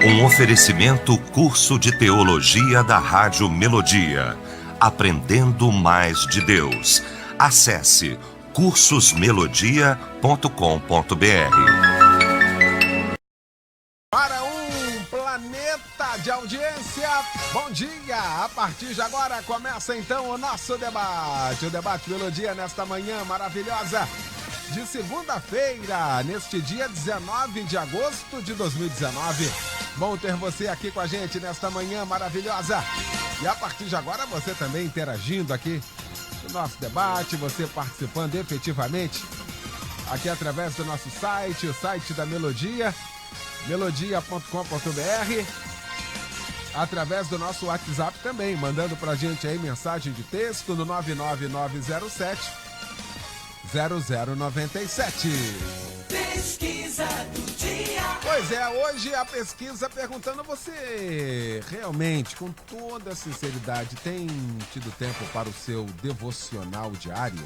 Um oferecimento curso de teologia da Rádio Melodia. Aprendendo mais de Deus. Acesse cursosmelodia.com.br. Para um planeta de audiência, bom dia! A partir de agora começa então o nosso debate. O Debate Melodia nesta manhã maravilhosa de segunda-feira, neste dia 19 de agosto de 2019. Bom ter você aqui com a gente nesta manhã maravilhosa. E a partir de agora você também interagindo aqui no nosso debate, você participando efetivamente aqui através do nosso site, o site da Melodia, melodia.com.br, através do nosso WhatsApp também, mandando pra gente aí mensagem de texto no 99907 0097. Pesquisa do dia. Pois é, hoje a pesquisa perguntando: você realmente, com toda a sinceridade, tem tido tempo para o seu devocional diário?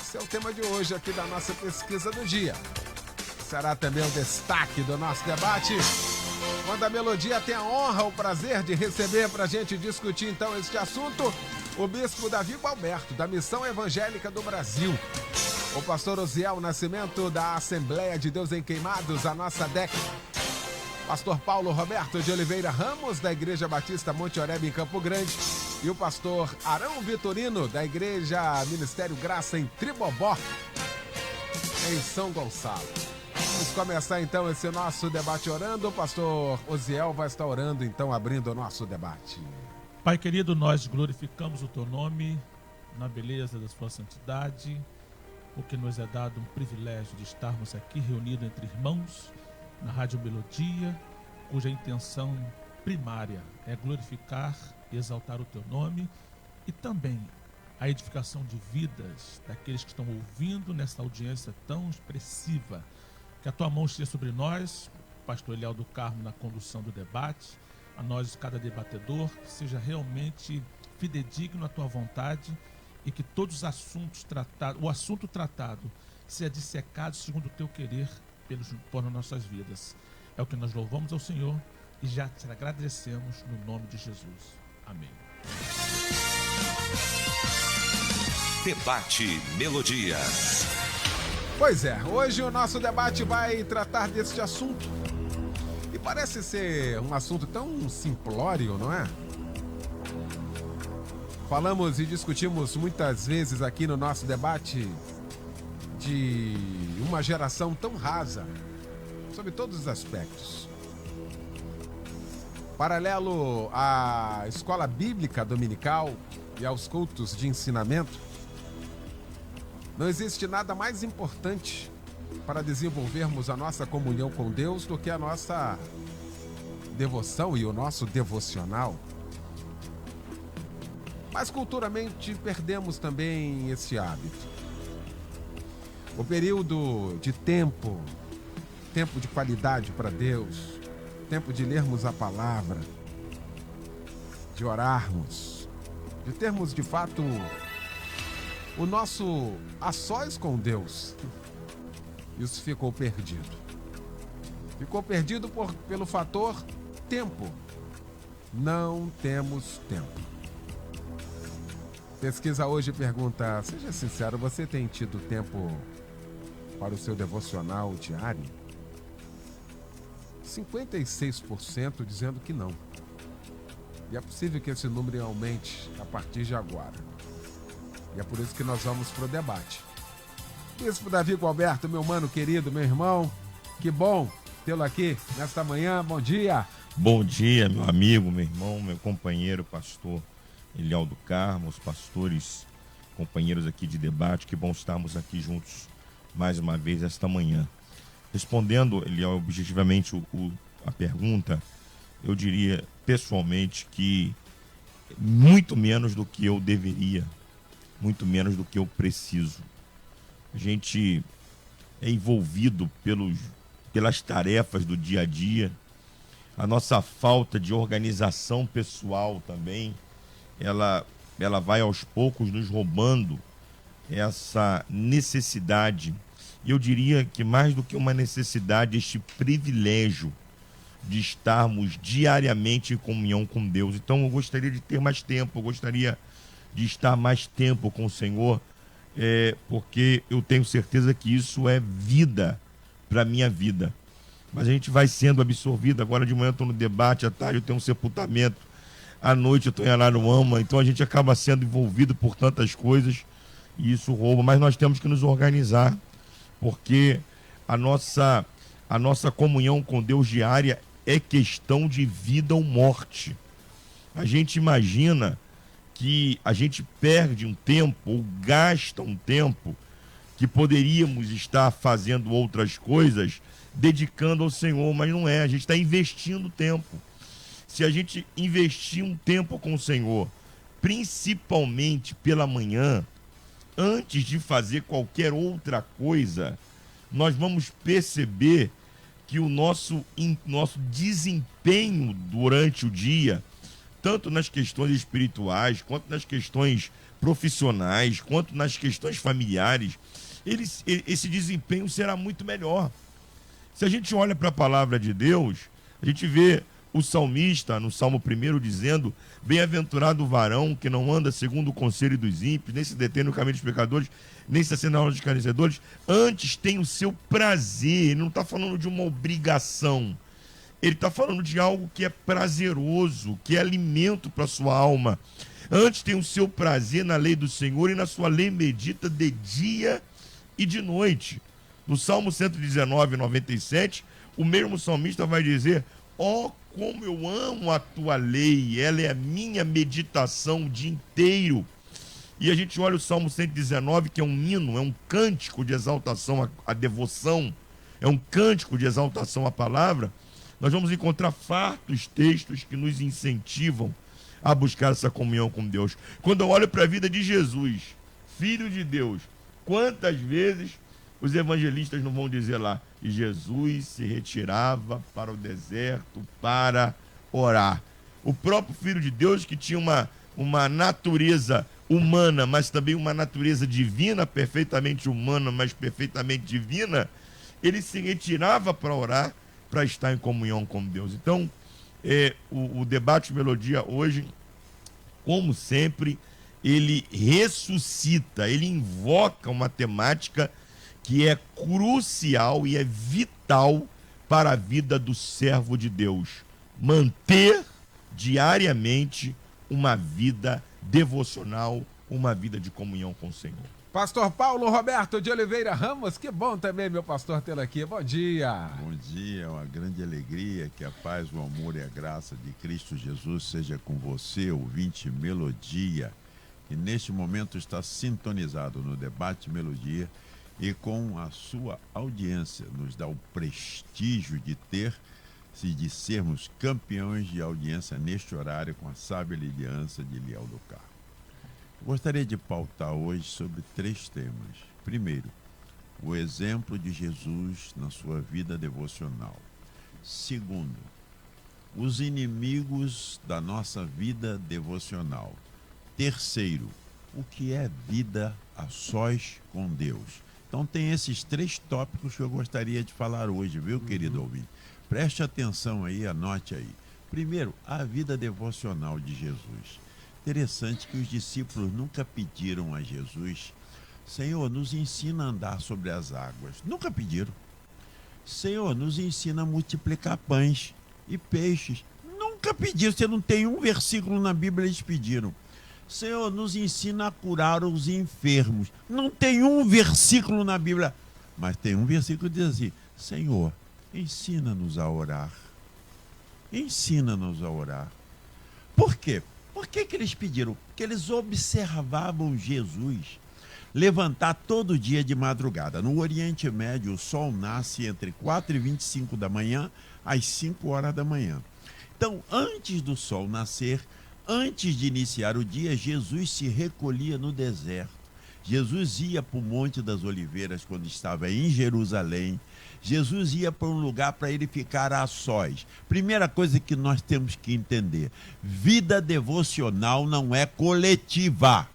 Esse é o tema de hoje aqui da nossa pesquisa do dia. Será também o destaque do nosso debate, quando a Melodia tem a honra, o prazer de receber para a gente discutir então este assunto o bispo Davi Gualberto, da Missão Evangélica do Brasil, o pastor Osiel Nascimento, da Assembleia de Deus em Queimados, a nossa DEC, pastor Paulo Roberto de Oliveira Ramos, da Igreja Batista Monte Oreb em Campo Grande, e o pastor Arão Vitorino, da Igreja Ministério Graça em Tribobó, em São Gonçalo. Vamos começar então esse nosso debate orando. O pastor Osiel vai estar orando então, abrindo o nosso debate. Pai querido, nós glorificamos o Teu nome na beleza da Sua santidade, porque nos é dado um privilégio de estarmos aqui reunidos entre irmãos na Rádio Melodia, cuja intenção primária é glorificar e exaltar o Teu nome e também a edificação de vidas daqueles que estão ouvindo nessa audiência tão expressiva. Que a Tua mão esteja sobre nós, pastor Eliel do Carmo na condução do debate, a nós, cada debatedor, que seja realmente fidedigno à Tua vontade e que todos os assuntos tratados, o assunto tratado, seja dissecado segundo o Teu querer por nossas vidas. É o que nós louvamos ao Senhor e já te agradecemos no nome de Jesus. Amém. Debate Melodia. Pois é, hoje o nosso debate vai tratar deste assunto. E parece ser um assunto tão simplório, não é? Falamos e discutimos muitas vezes aqui no nosso debate de uma geração tão rasa, sobre todos os aspectos. Paralelo à escola bíblica dominical e aos cultos de ensinamento, não existe nada mais importante para desenvolvermos a nossa comunhão com Deus do que a nossa devoção e o nosso devocional. Mas culturalmente perdemos também esse hábito. O período de tempo de qualidade para Deus, tempo de lermos a palavra, de orarmos, de termos de fato o nosso a sós com Deus, isso ficou perdido. Ficou perdido pelo fator tempo. Não temos tempo. Pesquisa hoje pergunta: seja sincero, você tem tido tempo para o seu devocional diário? 56% dizendo que não. E é possível que esse número aumente a partir de agora. E é por isso que nós vamos para o debate. Bispo Davi Gualberto, meu mano querido, meu irmão, que bom tê-lo aqui nesta manhã. Bom dia. Bom dia, meu amigo, meu irmão, meu companheiro, pastor Eliel do Carmo, os pastores, companheiros aqui de debate. Que bom estarmos aqui juntos mais uma vez esta manhã. Respondendo, Eliel, objetivamente a pergunta, eu diria pessoalmente que muito menos do que eu deveria, muito menos do que eu preciso. A gente é envolvido pelas tarefas do dia a dia, a nossa falta de organização pessoal também, ela vai aos poucos nos roubando essa necessidade E eu diria que mais do que uma necessidade, este privilégio de estarmos diariamente em comunhão com Deus. Então eu gostaria de ter mais tempo, eu gostaria de estar mais tempo com o Senhor, porque eu tenho certeza que isso é vida para a minha vida. Mas a gente vai sendo absorvido. Agora de manhã eu estou no debate, à tarde eu tenho um sepultamento, à noite eu estou em Araruama, então a gente acaba sendo envolvido por tantas coisas e isso rouba. Mas nós temos que nos organizar, porque a nossa comunhão com Deus diária é questão de vida ou morte. A gente imagina que a gente perde um tempo ou gasta um tempo que poderíamos estar fazendo outras coisas, dedicando ao Senhor, mas não é. A gente está investindo tempo. Se a gente investir um tempo com o Senhor, principalmente pela manhã, antes de fazer qualquer outra coisa, nós vamos perceber que o nosso desempenho durante o dia, tanto nas questões espirituais, quanto nas questões profissionais, quanto nas questões familiares, esse desempenho será muito melhor. Se a gente olha para a palavra de Deus, a gente vê o salmista, no Salmo 1, dizendo: bem-aventurado o varão que não anda segundo o conselho dos ímpios, nem se detém no caminho dos pecadores, nem se assenta na hora dos escarnecedores, antes tem o seu prazer. Ele não está falando de uma obrigação, ele está falando de algo que é prazeroso, que é alimento para a sua alma. Antes tem o seu prazer na lei do Senhor, e na sua lei medita de dia e de noite. No Salmo 119, 97, o mesmo salmista vai dizer: ó, como eu amo a tua lei, ela é a minha meditação o dia inteiro. E a gente olha o Salmo 119, que é um hino, é um cântico de exaltação à devoção, é um cântico de exaltação à palavra. Nós vamos encontrar fartos textos que nos incentivam a buscar essa comunhão com Deus. Quando eu olho para a vida de Jesus, Filho de Deus, quantas vezes os evangelistas não vão dizer lá: e Jesus se retirava para o deserto para orar. O próprio Filho de Deus, que tinha uma natureza humana, mas também uma natureza divina, perfeitamente humana, mas perfeitamente divina, ele se retirava para orar, para estar em comunhão com Deus. Então, o debate Melodia hoje, como sempre, ele ressuscita, ele invoca uma temática que é crucial e é vital para a vida do servo de Deus: manter diariamente uma vida devocional, uma vida de comunhão com o Senhor. Pastor Paulo Roberto de Oliveira Ramos, que bom também, meu pastor, tê-lo aqui. Bom dia. Bom dia, é uma grande alegria. Que a paz, o amor e a graça de Cristo Jesus seja com você, ouvinte Melodia, que neste momento está sintonizado no debate Melodia e com a sua audiência nos dá o prestígio de sermos campeões de audiência neste horário com a sábia liderança de Eliel do Carmo. Gostaria de pautar hoje sobre 3 temas. Primeiro, o exemplo de Jesus na sua vida devocional. Segundo, os inimigos da nossa vida devocional. Terceiro, o que é vida a sós com Deus. Então tem esses 3 tópicos que eu gostaria de falar hoje, viu, querido ouvinte? Preste atenção aí, anote aí. Primeiro, a vida devocional de Jesus. Interessante que os discípulos nunca pediram a Jesus: Senhor, nos ensina a andar sobre as águas. Nunca pediram. Senhor, nos ensina a multiplicar pães e peixes. Nunca pediram. Você não tem um versículo na Bíblia, eles pediram. Senhor, nos ensina a curar os enfermos. Não tem um versículo na Bíblia, mas tem um versículo que diz assim: Senhor, ensina-nos a orar. Ensina-nos a orar. Por quê? Por que eles pediram? Porque eles observavam Jesus levantar todo dia de madrugada. No Oriente Médio, o sol nasce entre 4h25 da manhã às 5 horas da manhã. Então, antes do sol nascer, antes de iniciar o dia, Jesus se recolhia no deserto. Jesus ia para o Monte das Oliveiras quando estava em Jerusalém. Jesus ia para um lugar para ele ficar a sós. Primeira coisa que nós temos que entender: vida devocional não é coletiva,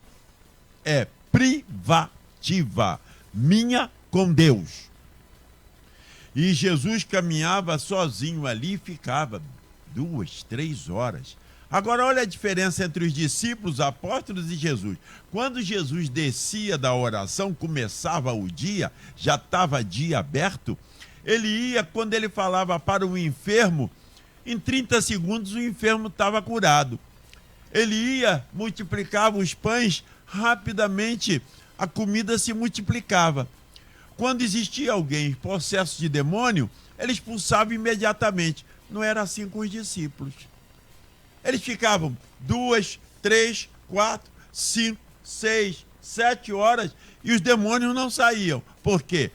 é privativa. Minha com Deus. E Jesus caminhava sozinho ali e ficava 2, 3 horas. Agora olha a diferença entre os discípulos, apóstolos e Jesus. Quando Jesus descia da oração, começava o dia, já estava dia aberto, ele ia, quando ele falava para o enfermo, em 30 segundos o enfermo estava curado. Ele ia, multiplicava os pães, rapidamente a comida se multiplicava. Quando existia alguém em processo de demônio, ele expulsava imediatamente. Não era assim com os discípulos. Eles ficavam 2, 3, 4, 5, 6, 7 horas e os demônios não saíam. Por quê?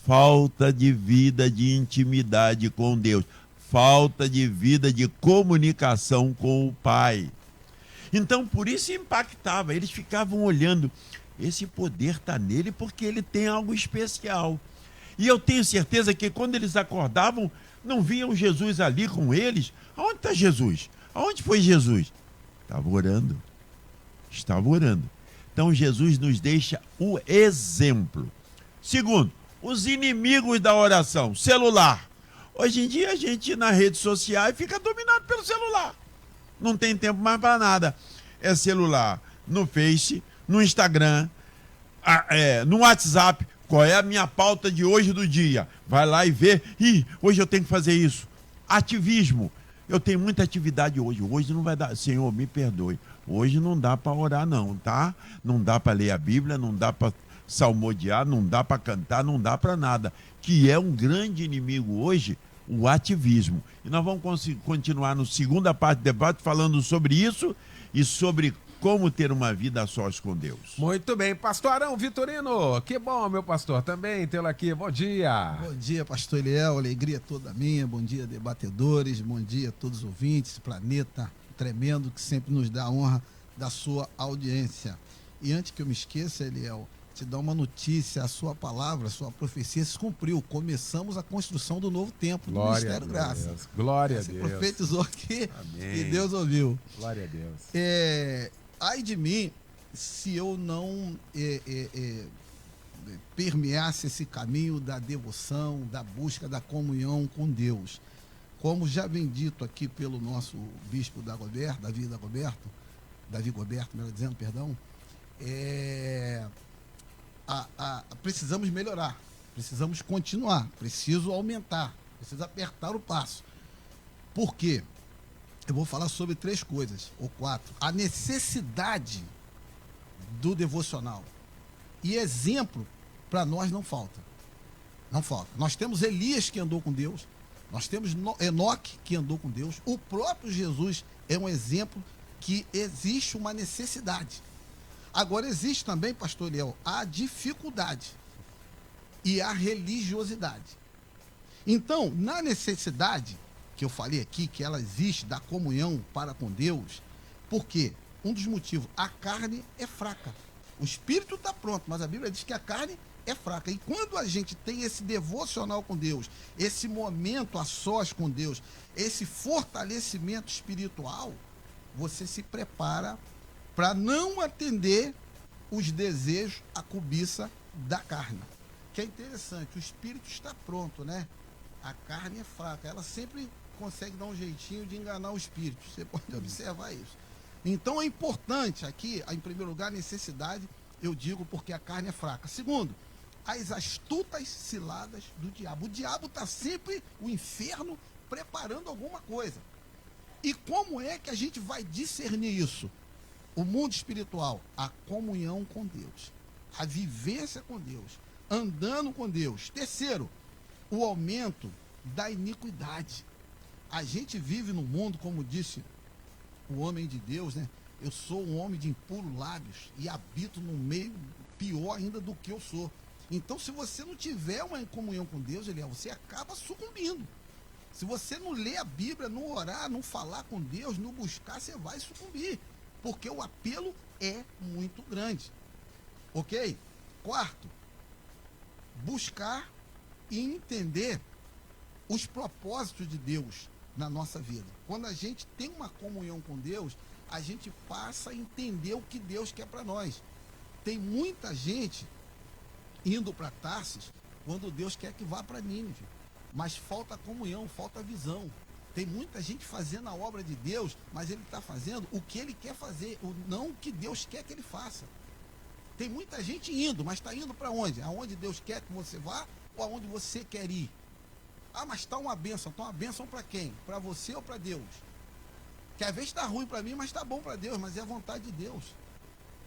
Falta de vida de intimidade com Deus. Falta de vida de comunicação com o Pai. Então, por isso impactava. Eles ficavam olhando. Esse poder está nele porque ele tem algo especial. E eu tenho certeza que quando eles acordavam, não viam Jesus ali com eles. Aonde está Jesus? Aonde foi Jesus? Estava orando. Estava orando. Então Jesus nos deixa o exemplo. Segundo, os inimigos da oração, celular. Hoje em dia a gente na rede social fica dominado pelo celular. Não tem tempo mais para nada. É celular no Face, no Instagram, no WhatsApp. Qual é a minha pauta de hoje do dia? Vai lá e vê. Hoje eu tenho que fazer isso. Ativismo. Eu tenho muita atividade hoje. Hoje não vai dar. Senhor, me perdoe. Hoje não dá para orar não, tá? Não dá para ler a Bíblia, não dá para salmodiar, não dá para cantar, não dá para nada. Que é um grande inimigo hoje, o ativismo. E nós vamos continuar na segunda parte do debate falando sobre isso e sobre como ter uma vida a sós com Deus. Muito bem, pastor Arão Vitorino, que bom, meu pastor, também tê-lo aqui, bom dia. Bom dia, pastor Eliel, alegria toda minha, bom dia, debatedores, bom dia a todos os ouvintes, esse planeta tremendo que sempre nos dá a honra da sua audiência. E antes que eu me esqueça, Eliel, te dar uma notícia, a sua palavra, a sua profecia se cumpriu. Começamos a construção do novo templo do Ministério Graça. Glória a Você Deus. profetizou aqui. Amém. E Deus ouviu. Glória a Deus. Ai de mim se eu não permeasse esse caminho da devoção, da busca da comunhão com Deus. Como já vem dito aqui pelo nosso bispo Davi Goberto, melhor dizendo, perdão, precisamos melhorar, precisamos continuar, preciso aumentar, preciso apertar o passo. Por quê? Eu vou falar sobre 3 coisas, ou 4. A necessidade do devocional. E exemplo, para nós não falta. Não falta. Nós temos Elias que andou com Deus, nós temos Enoque que andou com Deus, o próprio Jesus é um exemplo que existe uma necessidade. Agora existe também, pastor Eliel, a dificuldade e a religiosidade. Então, na necessidade que eu falei aqui, que ela existe da comunhão para com Deus, porque um dos motivos, a carne é fraca. O espírito está pronto, mas a Bíblia diz que a carne é fraca. E quando a gente tem esse devocional com Deus, esse momento a sós com Deus, esse fortalecimento espiritual, você se prepara para não atender os desejos, a cobiça da carne. Que é interessante, o espírito está pronto, né? A carne é fraca, ela sempre consegue dar um jeitinho de enganar o espírito. Você pode observar isso. Então é importante aqui, em primeiro lugar, a necessidade, eu digo, porque a carne é fraca. Segundo, as astutas ciladas do diabo. O diabo está sempre, o inferno, preparando alguma coisa. E como é que a gente vai discernir isso? O mundo espiritual, a comunhão com Deus, a vivência com Deus, andando com Deus. Terceiro, o aumento da iniquidade. A gente vive no mundo, como disse o homem de Deus, né? Eu sou um homem de impuros lábios e habito no meio pior ainda do que eu sou. Então, se você não tiver uma comunhão com Deus, você acaba sucumbindo. Se você não ler a Bíblia, não orar, não falar com Deus, não buscar, você vai sucumbir. Porque o apelo é muito grande. Ok? Quarto, buscar e entender os propósitos de Deus na nossa vida. Quando a gente tem uma comunhão com Deus, a gente passa a entender o que Deus quer para nós. Tem muita gente indo para Tarsis quando Deus quer que vá para Nínive. Mas falta comunhão, falta visão. Tem muita gente fazendo a obra de Deus, mas ele está fazendo o que ele quer fazer, não o que Deus quer que ele faça. Tem muita gente indo, mas está indo para onde? Aonde Deus quer que você vá ou aonde você quer ir? Ah, mas está uma bênção. Está uma bênção para quem? Para você ou para Deus? Que às vezes está ruim para mim, mas está bom para Deus, mas é a vontade de Deus.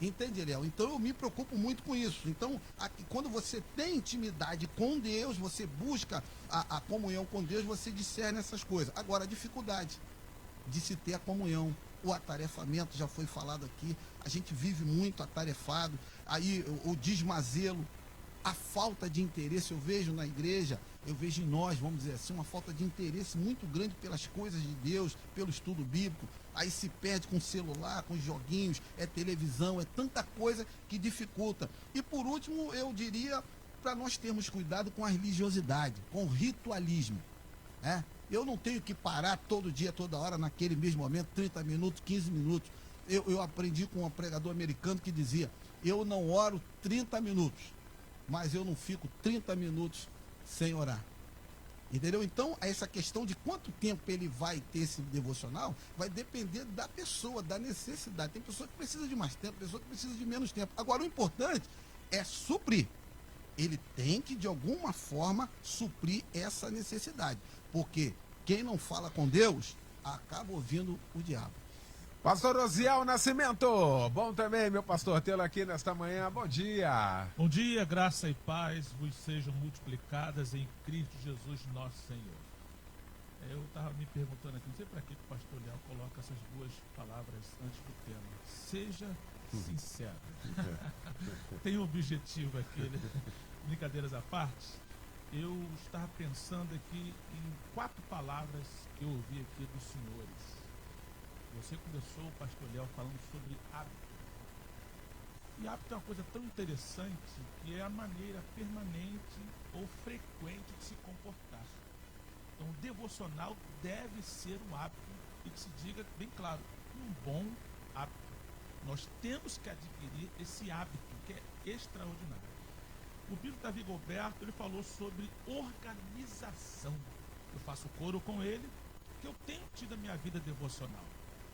Entende, Eliel? Então eu me preocupo muito com isso. Então, quando você tem intimidade com Deus, você busca a comunhão com Deus, você discerne essas coisas. Agora, a dificuldade de se ter a comunhão, o atarefamento, já foi falado aqui, a gente vive muito atarefado, aí o desmazelo, a falta de interesse, eu vejo na igreja, eu vejo em nós, vamos dizer assim, uma falta de interesse muito grande pelas coisas de Deus, pelo estudo bíblico, aí se perde com celular, com joguinhos, é televisão, é tanta coisa que dificulta. E por último, eu diria, para nós termos cuidado com a religiosidade, com o ritualismo, né? Eu não tenho que parar todo dia, toda hora, naquele mesmo momento, 30 minutos, 15 minutos. Eu aprendi com um pregador americano que dizia, eu não oro 30 minutos, mas eu não fico 30 minutos sem orar. Entendeu? Então, essa questão de quanto tempo ele vai ter esse devocional vai depender da pessoa, da necessidade. Tem pessoa que precisa de mais tempo, pessoa que precisa de menos tempo. Agora, o importante é suprir. Ele tem que, de alguma forma, suprir essa necessidade. Porque quem não fala com Deus, acaba ouvindo o diabo. Pastor Osiel Nascimento, bom também, meu pastor, tê-lo aqui nesta manhã. Bom dia. Bom dia, graça e paz vos sejam multiplicadas em Cristo Jesus nosso Senhor. Eu estava me perguntando aqui, não sei para que o pastor Leal coloca essas duas palavras antes do tema. Seja sincero. Tem um objetivo aqui, né? Brincadeiras à parte. Eu estava pensando aqui em 4 palavras que eu ouvi aqui dos senhores. Você começou, pastor Léo, falando sobre hábito. E hábito é uma coisa tão interessante que é a maneira permanente ou frequente de se comportar. Então, o devocional deve ser um hábito e que se diga bem claro, um bom hábito. Nós temos que adquirir esse hábito que é extraordinário. O bispo Davi Gilberto, ele falou sobre organização. Eu faço coro com ele, que eu tenho tido a minha vida devocional.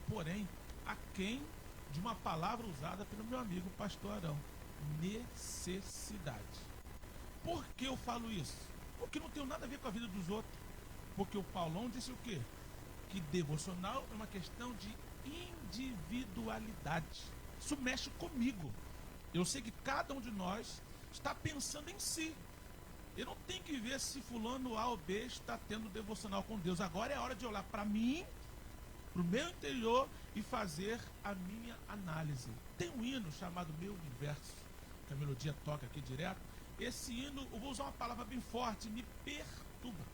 Porém, aquém de uma palavra usada pelo meu amigo pastor Arão, necessidade. Por que eu falo isso? Porque não tem nada a ver com a vida dos outros. Porque o Paulão disse o quê? Que devocional é uma questão de individualidade. Isso mexe comigo. Eu sei que cada um de nós está pensando em si. Eu não tenho que ver se fulano A ou B está tendo devocional com Deus. Agora é hora de olhar para mim, para o meu interior e fazer a minha análise. Tem um hino chamado Meu Universo, que a melodia toca aqui direto. Esse hino, eu vou usar uma palavra bem forte, me perturba.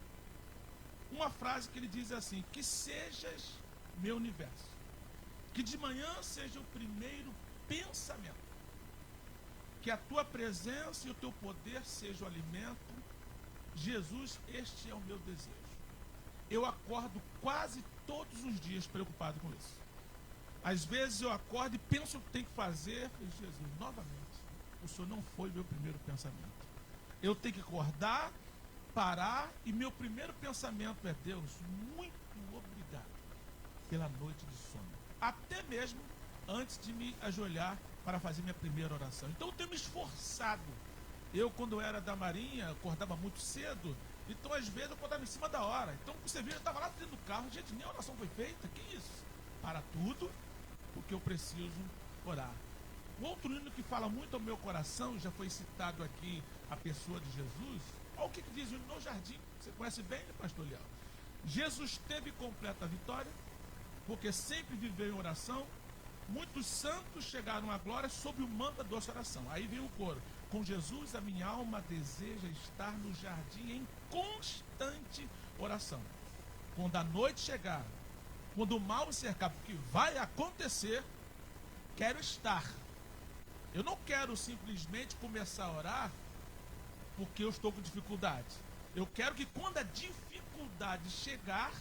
Uma frase que ele diz assim, que sejas meu universo. Que de manhã seja o primeiro pensamento. Que a tua presença e o teu poder seja o alimento. Jesus, este é o meu desejo. Eu acordo quase todos os dias preocupado com isso. Às vezes eu acordo e penso o que tem que fazer. E Jesus, novamente, o Senhor não foi meu primeiro pensamento. Eu tenho que acordar, parar e meu primeiro pensamento é: Deus, muito obrigado pela noite de sono. Até mesmo antes de me ajoelhar para fazer minha primeira oração. Então eu tenho me esforçado. Eu, quando eu era da Marinha, acordava muito cedo. Então, às vezes, eu acordava em cima da hora. Então, você vê, eu estava lá dentro do carro. Gente, nem a oração foi feita. Que isso? Para tudo, porque eu preciso orar. O outro hino que fala muito ao meu coração, já foi citado aqui a pessoa de Jesus. Olha o que diz o hino no jardim. Você conhece bem, né, pastor Leal? Jesus teve completa vitória, porque sempre viveu em oração. Muitos santos chegaram à glória sob o manto da doce oração. Aí vem o coro. Com Jesus a minha alma deseja estar no jardim em constante oração. Quando a noite chegar, quando o mal me cercar, porque vai acontecer, quero estar. Eu não quero simplesmente começar a orar porque eu estou com dificuldade. Eu quero que quando a dificuldade chegar,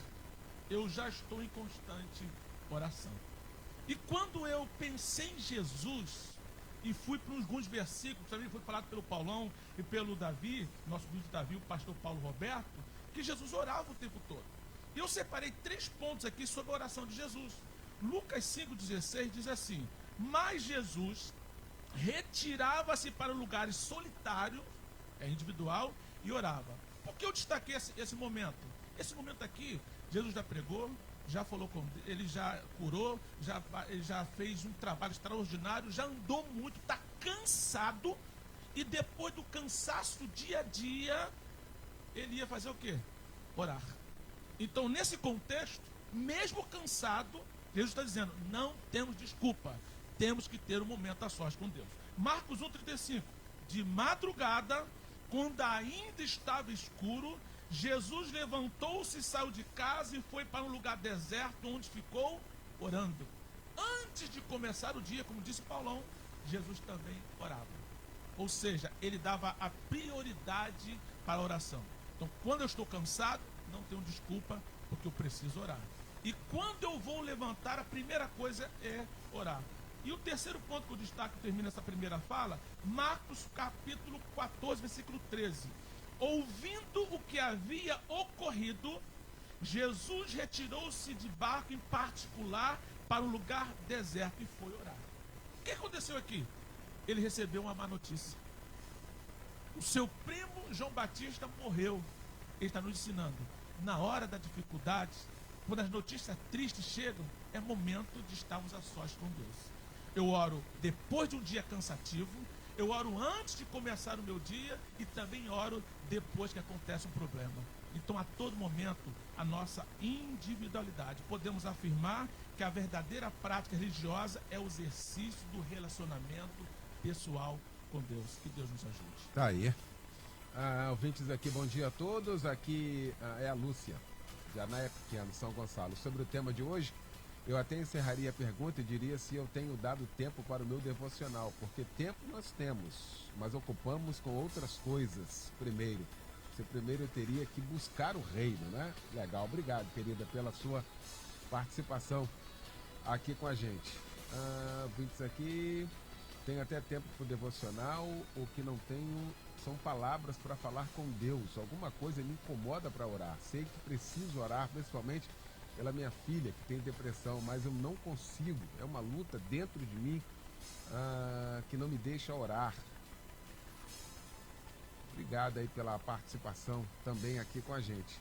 eu já estou em constante oração. E quando eu pensei em Jesus, e fui para alguns versículos, também foi falado pelo Paulão e pelo Davi, nosso filho Davi, o pastor Paulo Roberto, que Jesus orava o tempo todo. E eu separei 3 pontos aqui sobre a oração de Jesus. Lucas 5,16 diz assim: mas Jesus retirava-se para lugares solitários, individual, e orava. Por que eu destaquei esse momento? Esse momento aqui, Jesus já pregou, já falou com ele, já curou, ele já fez um trabalho extraordinário, já andou muito, está cansado, e depois do cansaço do dia a dia, ele ia fazer o quê? Orar. Então, nesse contexto, mesmo cansado, Jesus está dizendo, não temos desculpa, temos que ter um momento a sós com Deus. Marcos 1,35, de madrugada, quando ainda estava escuro, Jesus levantou-se, saiu de casa e foi para um lugar deserto, onde ficou orando. Antes de começar o dia, como disse Paulão, Jesus também orava. Ou seja, ele dava a prioridade para a oração. Então, quando eu estou cansado, não tenho desculpa, porque eu preciso orar. E quando eu vou levantar, a primeira coisa é orar. E o terceiro ponto que eu destaco, que termina essa primeira fala, Marcos capítulo 14, versículo 13. Ouvindo o que havia ocorrido, Jesus retirou-se de barco em particular para um lugar deserto e foi orar. O que aconteceu aqui? Ele recebeu uma má notícia. O seu primo João Batista morreu. Ele está nos ensinando. Na hora da dificuldade, quando as notícias tristes chegam, é momento de estarmos a sós com Deus. Eu oro depois de um dia cansativo, eu oro antes de começar o meu dia e também oro depois que acontece um problema. Então, a todo momento, a nossa individualidade. Podemos afirmar que a verdadeira prática religiosa é o exercício do relacionamento pessoal com Deus. Que Deus nos ajude. Tá aí. Ouvintes aqui, bom dia a todos. Aqui é a Lúcia, de Anaia Pequeno, São Gonçalo. Sobre o tema de hoje, eu até encerraria a pergunta e diria se eu tenho dado tempo para o meu devocional, porque tempo nós temos, mas ocupamos com outras coisas primeiro. Primeiro eu teria que buscar o reino, né? Legal, obrigado, querida, pela sua participação aqui com a gente. Ouvintes aqui, tenho até tempo para o devocional, o que não tenho são palavras para falar com Deus. Alguma coisa me incomoda para orar. Sei que preciso orar, principalmente pela minha filha, que tem depressão, mas eu não consigo. É uma luta dentro de mim que não me deixa orar. Obrigado aí pela participação também aqui com a gente.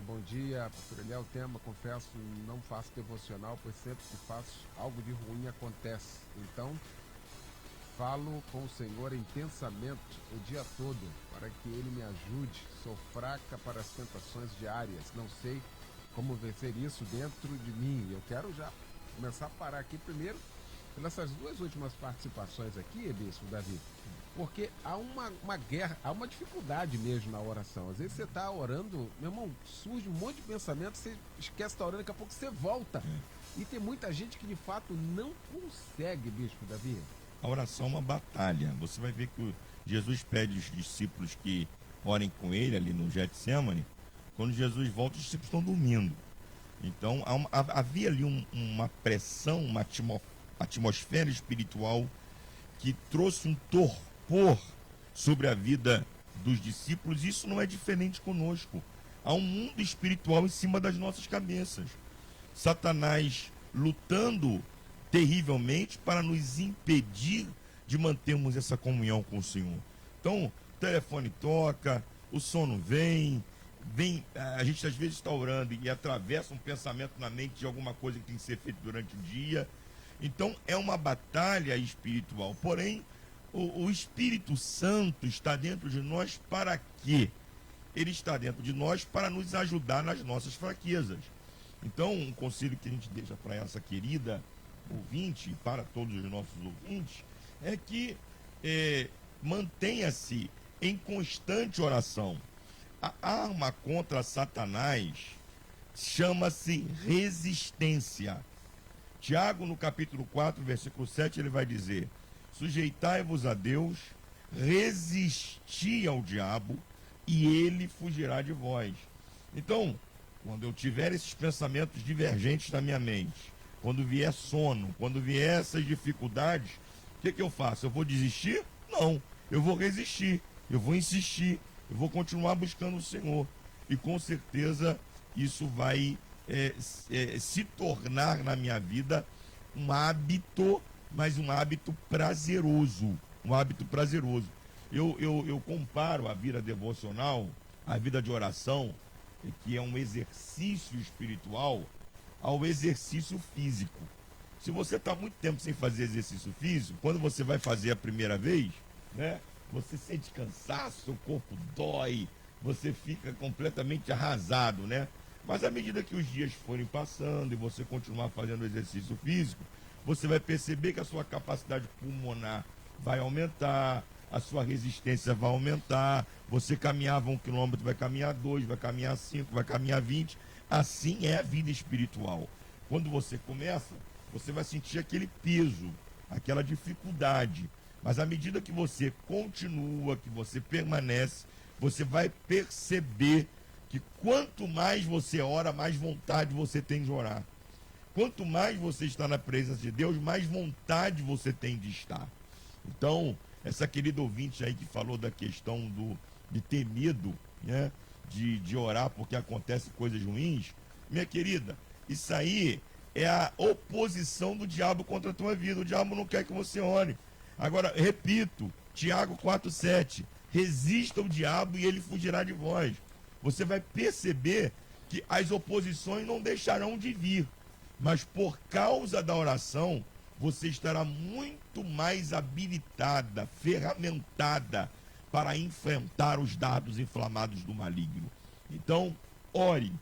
Bom dia, pastor Eliel. O tema, confesso, não faço devocional, pois sempre que faço algo de ruim acontece. Então, falo com o Senhor em pensamento o dia todo, para que Ele me ajude. Sou fraca para as tentações diárias, não sei como vencer isso dentro de mim. Eu quero já começar a parar aqui primeiro pelas 2 últimas participações aqui, Bispo Davi, porque há uma guerra, há uma dificuldade mesmo na oração. Às vezes você está orando, meu irmão, surge um monte de pensamento, você esquece de estar orando, daqui a pouco você volta. E tem muita gente que de fato não consegue, Bispo Davi. A oração é uma batalha. Você vai ver que Jesus pede aos discípulos que orem com ele ali no Getsemane. Quando Jesus volta, os discípulos estão dormindo. Então havia ali uma pressão, uma atmosfera espiritual que trouxe um torpor sobre a vida dos discípulos. Isso não é diferente conosco. Há um mundo espiritual em cima das nossas cabeças. Satanás lutando terrivelmente para nos impedir de mantermos essa comunhão com o Senhor. Então, o telefone toca, o sono vem, a gente às vezes está orando e atravessa um pensamento na mente de alguma coisa que tem que ser feita durante o dia. Então, é uma batalha espiritual. Porém, o Espírito Santo está dentro de nós para quê? Ele está dentro de nós para nos ajudar nas nossas fraquezas. Então, um conselho que a gente deixa para essa querida ouvinte, para todos os nossos ouvintes, é que mantenha-se em constante oração. A arma contra Satanás chama-se resistência. Tiago, no capítulo 4, versículo 7, ele vai dizer: sujeitai-vos a Deus, resisti ao diabo, e ele fugirá de vós. Então, quando eu tiver esses pensamentos divergentes na minha mente, quando vier sono, quando vier essas dificuldades, O que eu faço? Eu vou desistir? Não. Eu vou resistir. Eu vou insistir. Eu vou continuar buscando o Senhor. E com certeza isso vai se tornar na minha vida um hábito, mas um hábito prazeroso. Um hábito prazeroso. Eu comparo a vida devocional, a vida de oração, que é um exercício espiritual, ao exercício físico. Se você está muito tempo sem fazer exercício físico, quando você vai fazer a primeira vez, né, você sente cansaço, seu corpo dói, você fica completamente arrasado, né? Mas à medida que os dias forem passando e você continuar fazendo exercício físico, você vai perceber que a sua capacidade pulmonar vai aumentar, a sua resistência vai aumentar, você caminhava 1 quilômetro, vai caminhar 2, vai caminhar 5, vai caminhar 20. Assim é a vida espiritual. Quando você começa, você vai sentir aquele peso, aquela dificuldade. Mas à medida que você continua, que você permanece, você vai perceber que quanto mais você ora, mais vontade você tem de orar. Quanto mais você está na presença de Deus, mais vontade você tem de estar. Então, essa querida ouvinte aí que falou da questão de ter medo, né, de orar porque acontecem coisas ruins, minha querida, isso aí é a oposição do diabo contra a tua vida. O diabo não quer que você ore. Agora, repito, Tiago 4,7, resista ao diabo e ele fugirá de vós. Você vai perceber que as oposições não deixarão de vir, mas por causa da oração, você estará muito mais habilitada, ferramentada para enfrentar os dardos inflamados do maligno. Então, ore,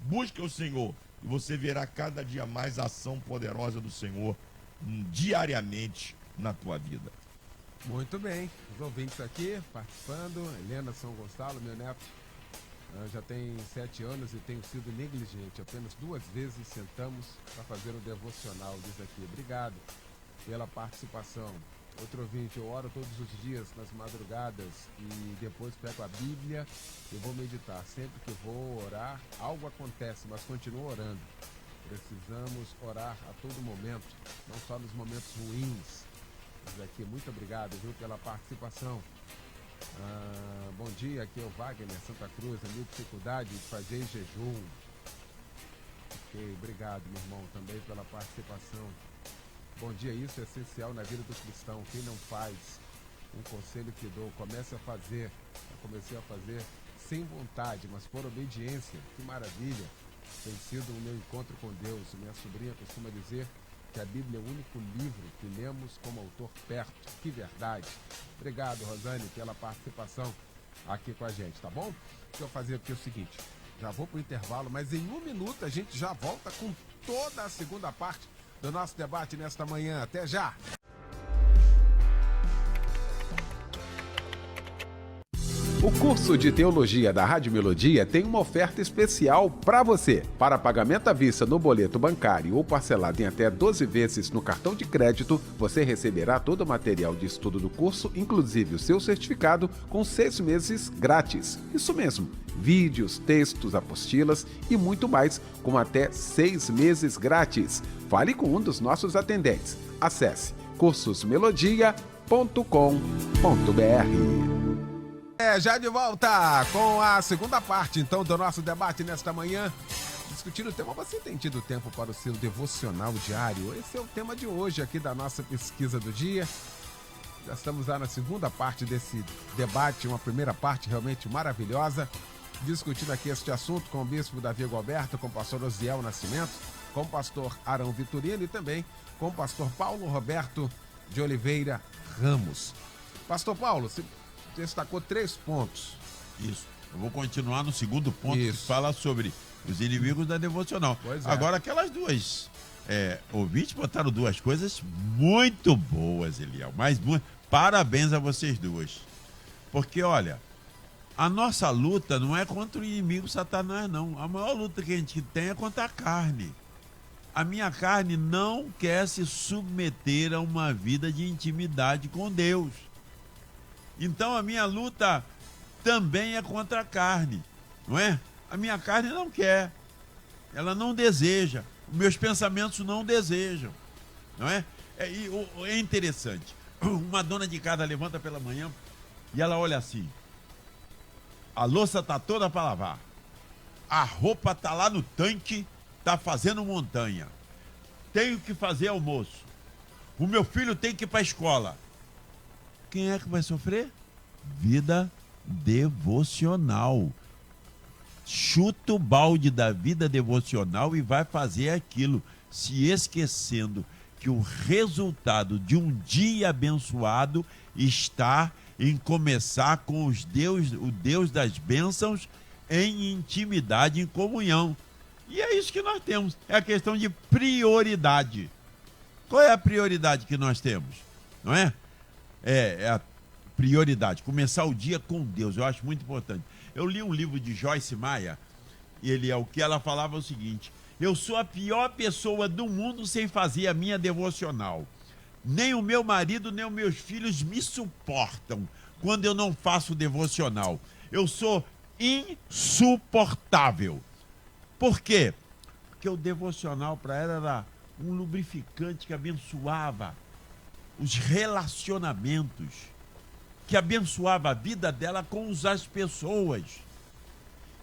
busque o Senhor e você verá cada dia mais a ação poderosa do Senhor diariamente na tua vida. Muito bem, os ouvintes aqui participando. Helena São Gonçalo, meu neto, já tem 7 anos e tenho sido negligente. Apenas 2 vezes sentamos para fazer o devocional, diz aqui. Obrigado pela participação. Outro ouvinte, eu oro todos os dias nas madrugadas e depois pego a Bíblia e vou meditar. Sempre que vou orar, algo acontece, mas continuo orando. Precisamos orar a todo momento, não só nos momentos ruins. Diz aqui, muito obrigado, viu, pela participação. Bom dia, aqui é o Wagner, Santa Cruz, a minha dificuldade de fazer jejum. Ok, obrigado, meu irmão, também pela participação. Bom dia, isso é essencial na vida do cristão. Quem não faz, um conselho que dou, comece a fazer. Eu comecei a fazer sem vontade, mas por obediência. Que maravilha. Tem sido o meu encontro com Deus. Minha sobrinha costuma dizer que a Bíblia é o único livro que lemos como autor perto. Que verdade. Obrigado, Rosane, pela participação aqui com a gente, tá bom? Deixa eu fazer aqui o seguinte. Já vou pro intervalo, mas em 1 minuto a gente já volta com toda a segunda parte do nosso debate nesta manhã. Até já! O curso de Teologia da Rádio Melodia tem uma oferta especial para você. Para pagamento à vista no boleto bancário ou parcelado em até 12 vezes no cartão de crédito, você receberá todo o material de estudo do curso, inclusive o seu certificado, com 6 meses grátis. Isso mesmo, vídeos, textos, apostilas e muito mais, com até 6 meses grátis. Fale com um dos nossos atendentes. Acesse cursosmelodia.com.br. Já de volta com a segunda parte, então, do nosso debate nesta manhã. Discutindo o tema, você tem tido tempo para o seu devocional diário? Esse é o tema de hoje aqui da nossa pesquisa do dia. Já estamos lá na segunda parte desse debate, uma primeira parte realmente maravilhosa, discutindo aqui este assunto com o bispo Davi Gualberto, com o pastor Osiel Nascimento, com o pastor Arão Vitorino e também com o pastor Paulo Roberto de Oliveira Ramos. Pastor Paulo, você destacou 3 pontos. Isso. Eu vou continuar no segundo ponto, Isso, que fala sobre os inimigos da devocional. Pois é. Agora, aquelas duas ouvintes botaram 2 coisas muito boas, Eliel. Mas parabéns a vocês duas. Porque, olha, a nossa luta não é contra o inimigo Satanás, não. A maior luta que a gente tem é contra a carne. A minha carne não quer se submeter a uma vida de intimidade com Deus. Então a minha luta também é contra a carne, não é? A minha carne não quer, ela não deseja, os meus pensamentos não desejam, não é? É interessante. Uma dona de casa levanta pela manhã e ela olha assim. A louça tá toda para lavar. A roupa tá lá no tanque, tá fazendo montanha. Tenho que fazer almoço. O meu filho tem que ir para a escola. Quem é que vai sofrer? Vida devocional. Chuta o balde da vida devocional e vai fazer aquilo, se esquecendo que o resultado de um dia abençoado está em começar com o Deus das bênçãos em intimidade, em comunhão. E é isso que nós temos, é a questão de prioridade. Qual é a prioridade que nós temos? Não é? É a prioridade, começar o dia com Deus, eu acho muito importante. Eu li um livro de Joyce Meyer, e o que ela falava é o seguinte: eu sou a pior pessoa do mundo sem fazer a minha devocional. Nem o meu marido, nem os meus filhos me suportam quando eu não faço devocional. Eu sou insuportável. Por quê? Porque o devocional para ela era um lubrificante que abençoava os relacionamentos, que abençoava a vida dela com as pessoas.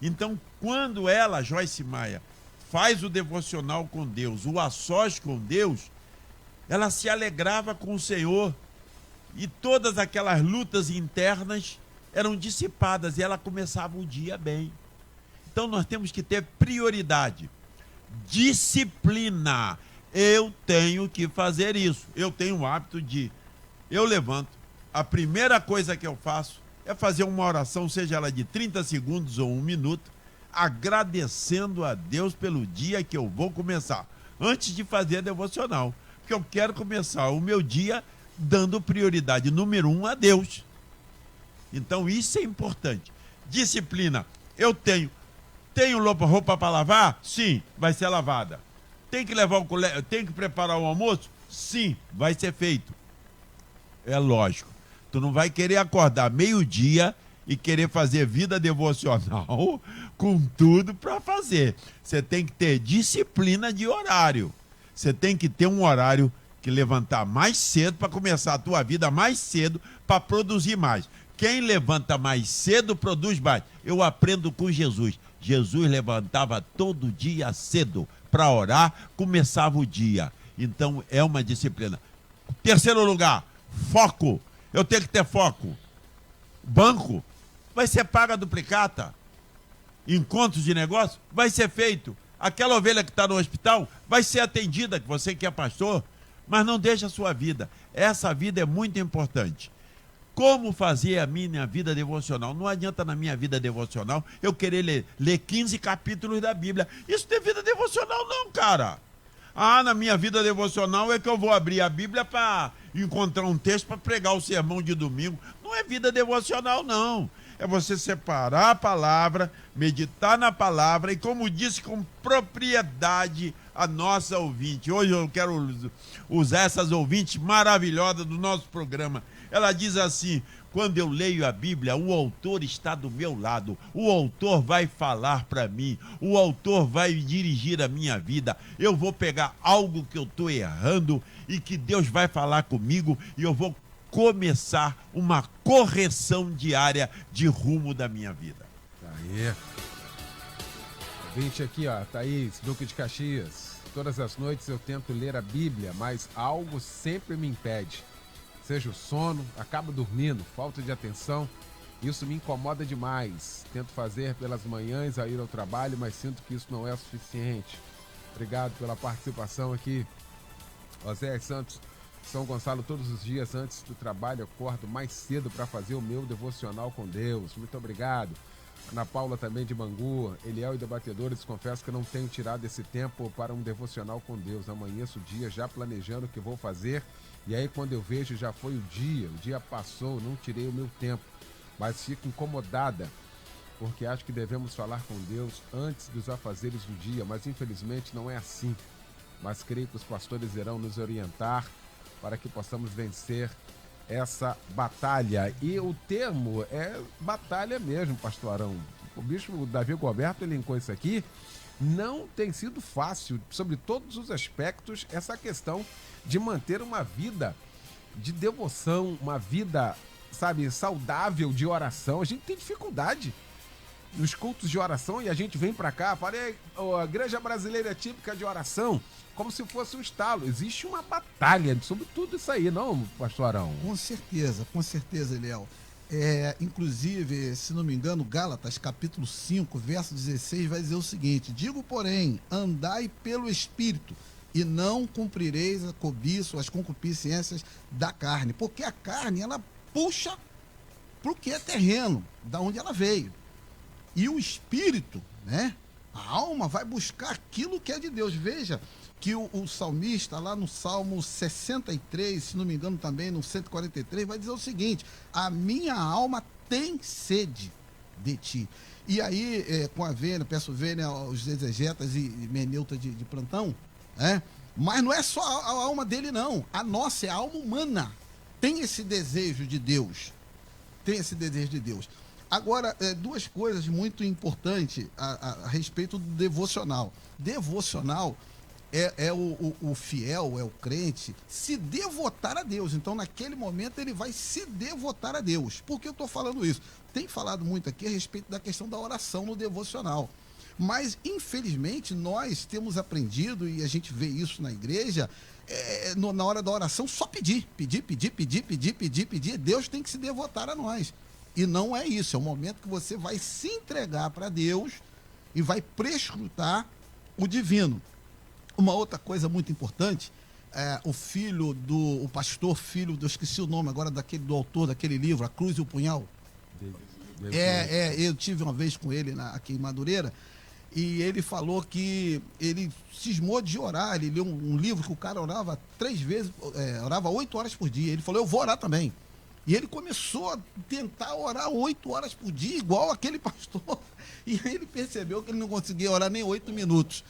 Então, quando ela, Joyce Meyer, faz o devocional com Deus, o a sós com Deus, ela se alegrava com o Senhor e todas aquelas lutas internas eram dissipadas e ela começava o dia bem. Então nós temos que ter prioridade, disciplina. Eu tenho que fazer isso. Eu tenho o hábito eu levanto, a primeira coisa que eu faço é fazer uma oração, seja ela de 30 segundos ou 1 minuto, agradecendo a Deus pelo dia que eu vou começar, antes de fazer a devocional. Porque eu quero começar o meu dia dando prioridade número 1 a Deus. Então isso é importante. Disciplina. Eu tenho roupa para lavar? Sim, vai ser lavada. Tem que preparar o almoço? Sim, vai ser feito. É lógico. Tu não vai querer acordar meio-dia e querer fazer vida devocional com tudo para fazer. Você tem que ter disciplina de horário. Você tem que ter um horário que levantar mais cedo para começar a tua vida mais cedo para produzir mais. Quem levanta mais cedo produz mais. Eu aprendo com Jesus. Jesus levantava todo dia cedo para orar, começava o dia. Então é uma disciplina. Terceiro lugar, foco. Eu tenho que ter foco. Banco vai ser paga duplicata. Encontros de negócio vai ser feito. Aquela ovelha que está no hospital vai ser atendida, que você que é pastor, mas não deixa a sua vida. Essa vida é muito importante. Como fazer a minha vida devocional? Não adianta na minha vida devocional eu querer ler 15 capítulos da Bíblia. Isso não é vida devocional não, cara. Na minha vida devocional é que eu vou abrir a Bíblia para encontrar um texto para pregar o sermão de domingo. Não é vida devocional não. É você separar a palavra, meditar na palavra e, como disse com propriedade a nossa ouvinte. Hoje eu quero usar essas ouvintes maravilhosas do nosso programa. Ela diz assim: quando eu leio a Bíblia, o autor está do meu lado, o autor vai falar para mim, o autor vai dirigir a minha vida. Eu vou pegar algo que eu estou errando e que Deus vai falar comigo e eu vou começar uma correção diária de rumo da minha vida. Aí. Ouvinte aqui, ó, Thaís, Duque de Caxias. Todas as noites eu tento ler a Bíblia, mas algo sempre me impede. Seja o sono, acabo dormindo, falta de atenção. Isso me incomoda demais. Tento fazer pelas manhãs a ir ao trabalho, mas sinto que isso não é o suficiente. Obrigado pela participação aqui. Oséias Santos, São Gonçalo, todos os dias antes do trabalho, acordo mais cedo para fazer o meu devocional com Deus. Muito obrigado. Ana Paula também de Bangu, Eliel e debatedores, confesso que não tenho tirado esse tempo para um devocional com Deus. Amanheço o dia já planejando o que vou fazer e aí quando eu vejo já foi o dia passou, não tirei o meu tempo, mas fico incomodada porque acho que devemos falar com Deus antes dos afazeres do dia, mas infelizmente não é assim. Mas creio que os pastores irão nos orientar para que possamos vencer essa batalha. E o termo é batalha mesmo, pastor Arão. O bispo Davi Roberto elencou isso aqui não tem sido fácil, sobre todos os aspectos, essa questão de manter uma vida de devoção, uma vida, sabe, saudável de oração. A gente tem dificuldade nos cultos de oração e a gente vem pra cá, falei, a igreja brasileira é típica de oração, como se fosse um estalo. Existe uma batalha sobre tudo isso aí, não, pastor Arão? Com certeza, Eliel. Inclusive, se não me engano, Gálatas, capítulo 5, verso 16, vai dizer o seguinte: digo, porém, andai pelo Espírito, e não cumprireis a cobiça ou as concupiscências da carne. Porque a carne, ela puxa pro que é terreno, da onde ela veio. E o Espírito, né? A alma vai buscar aquilo que é de Deus. Veja que o salmista, lá no Salmo 63, se não me engano também no 143, vai dizer o seguinte: a minha alma tem sede de ti. E aí, com a vênia, peço vênia aos exegetas e meneuta de plantão, mas não é só a alma dele, não. A nossa é a alma humana. Tem esse desejo de Deus. Agora, duas coisas muito importantes a respeito do devocional. Devocional é o fiel, é o crente, se devotar a Deus. Então, naquele momento, ele vai se devotar a Deus. Por que eu estou falando isso? Tem falado muito aqui a respeito da questão da oração no devocional. Mas, infelizmente, nós temos aprendido, e a gente vê isso na igreja, na hora da oração, só pedir. Deus tem que se devotar a nós. E não é isso, é o momento que você vai se entregar para Deus e vai prescrutar o divino. Uma outra coisa muito importante, o pastor filho, eu esqueci o nome agora do autor daquele livro, A Cruz e o Punhal. Eu tive uma vez com ele aqui em Madureira, e ele falou que ele cismou de orar. Ele leu um livro que o cara orava 3 vezes, orava 8 horas por dia. Ele falou, eu vou orar também. E ele começou a tentar orar 8 horas por dia, igual aquele pastor. E aí ele percebeu que ele não conseguia orar nem 8 minutos.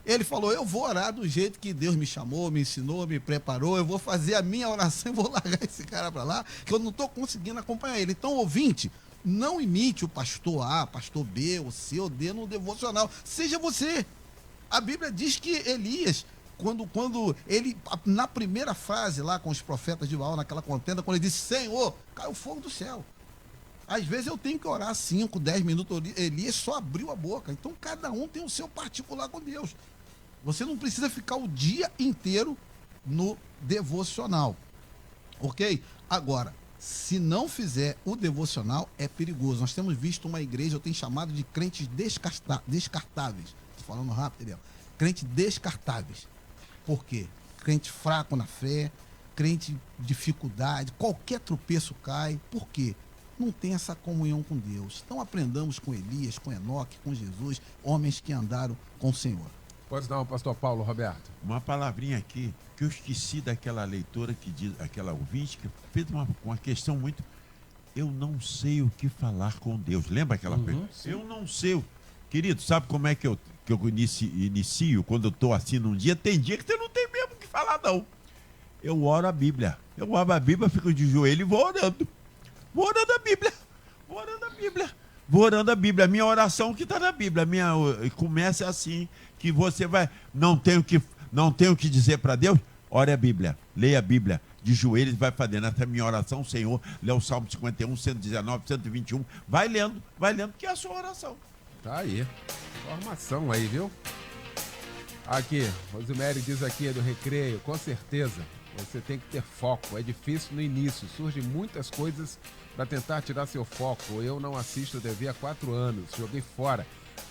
Ele falou, eu vou orar do jeito que Deus me chamou, me ensinou, me preparou. Eu vou fazer a minha oração e vou largar esse cara para lá, que eu não estou conseguindo acompanhar ele. Então, ouvinte, não imite o pastor A, pastor B, o C ou D no devocional. Seja você. A Bíblia diz que Elias, quando ele, na primeira frase lá com os profetas de Baal, naquela contenda, quando ele disse, Senhor, caiu fogo do céu. Às vezes eu tenho que orar 5, 10 minutos, Elias só abriu a boca. Então cada um tem o seu particular com Deus. Você não precisa ficar o dia inteiro no devocional, ok? Agora, se não fizer o devocional, é perigoso. Nós temos visto uma igreja, eu tenho chamado de crentes descartáveis. Estou falando rápido, Eliel. Crentes descartáveis. Por quê? Crente fraco na fé, crente dificuldade, qualquer tropeço cai. Por quê? Não tem essa comunhão com Deus. Então aprendamos com Elias, com Enoque, com Jesus, homens que andaram com o Senhor. Pode dar, pastor Paulo Roberto. Uma palavrinha aqui, que eu esqueci daquela leitora que diz, aquela ouvinte, que fez uma questão muito... Eu não sei o que falar com Deus. Lembra aquela pergunta? Eu não sei. Querido, sabe como é que eu inicio quando eu estou assim num dia? Tem dia que você não tem mesmo o que falar, não. Eu oro a Bíblia. Eu oro a Bíblia, fico de joelho e vou orando. Vou orando a Bíblia. Vou orando a Bíblia. A minha oração que está na Bíblia. Começa assim, que você vai... Não tenho que dizer para Deus. Ore a Bíblia. Leia a Bíblia. De joelhos vai fazendo. Essa é a minha oração, Senhor. Lê o Salmo 51, 119, 121. Vai lendo, que é a sua oração. Tá aí. Formação aí, viu? Aqui, Rosemary diz aqui, é do Recreio. Com certeza, você tem que ter foco. É difícil no início. Surgem muitas coisas para tentar tirar seu foco. Eu não assisto TV há 4 anos. Joguei fora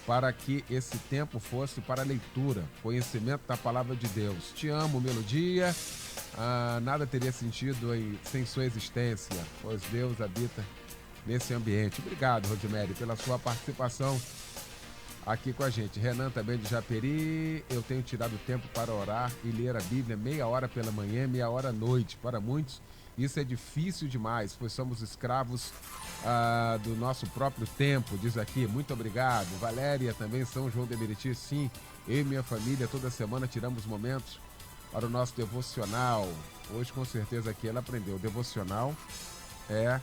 para que esse tempo fosse para leitura, conhecimento da palavra de Deus. Te amo, Melodia. Nada teria sentido sem sua existência, pois Deus habita nesse ambiente. Obrigado, Rosemary, pela sua participação aqui com a gente. Renan também de Japeri. Eu tenho tirado tempo para orar e ler a Bíblia meia hora pela manhã, meia hora à noite. Para muitos, isso é difícil demais, pois somos escravos do nosso próprio tempo, diz aqui. Muito obrigado. Valéria também, São João de Meriti. Sim, eu e minha família toda semana tiramos momentos para o nosso devocional. Hoje, com certeza, aqui ela aprendeu. O devocional é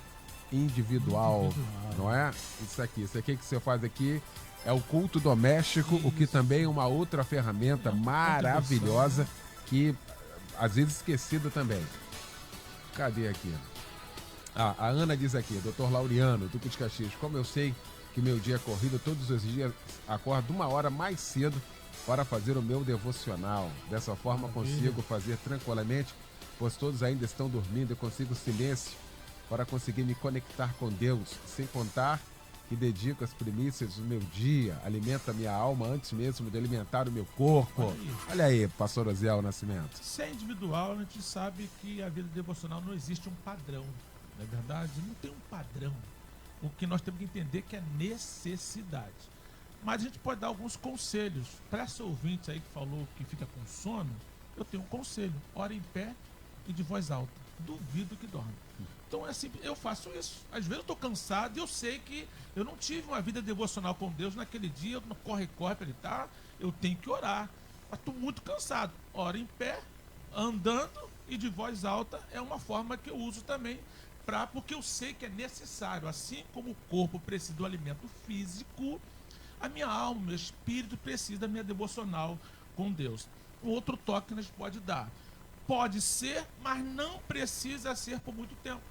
individual, não é? Isso aqui que você faz aqui É o culto doméstico, o que também é uma outra ferramenta maravilhosa que às vezes esquecida também. Cadê aqui? A Ana diz aqui, Dr. Laureano, Duque de Caxias, como eu sei que meu dia é corrido, todos os dias acordo 1 hora mais cedo para fazer o meu devocional. Dessa forma consigo fazer tranquilamente, pois todos ainda estão dormindo e consigo silêncio para conseguir me conectar com Deus, sem contar que dedico as primícias do meu dia, alimenta minha alma antes mesmo de alimentar o meu corpo. Olha aí, pastor Osiel Nascimento. Se é individual, a gente sabe que a vida devocional não existe um padrão, não é verdade? Não tem um padrão. O que nós temos que entender que é necessidade. Mas a gente pode dar alguns conselhos. Para essa ouvinte aí que falou que fica com sono, eu tenho um conselho. Ora em pé e de voz alta. Duvido que dorme. Então é assim, eu faço isso. Às vezes eu estou cansado e eu sei que eu não tive uma vida devocional com Deus naquele dia, no corre-corre para ele estar, eu tenho que orar. Mas estou muito cansado. Ora em pé, andando e de voz alta é uma forma que eu uso também, porque eu sei que é necessário. Assim como o corpo precisa do alimento físico, a minha alma, meu espírito precisa da minha devocional com Deus. Um outro toque que a gente pode dar. Pode ser, mas não precisa ser por muito tempo.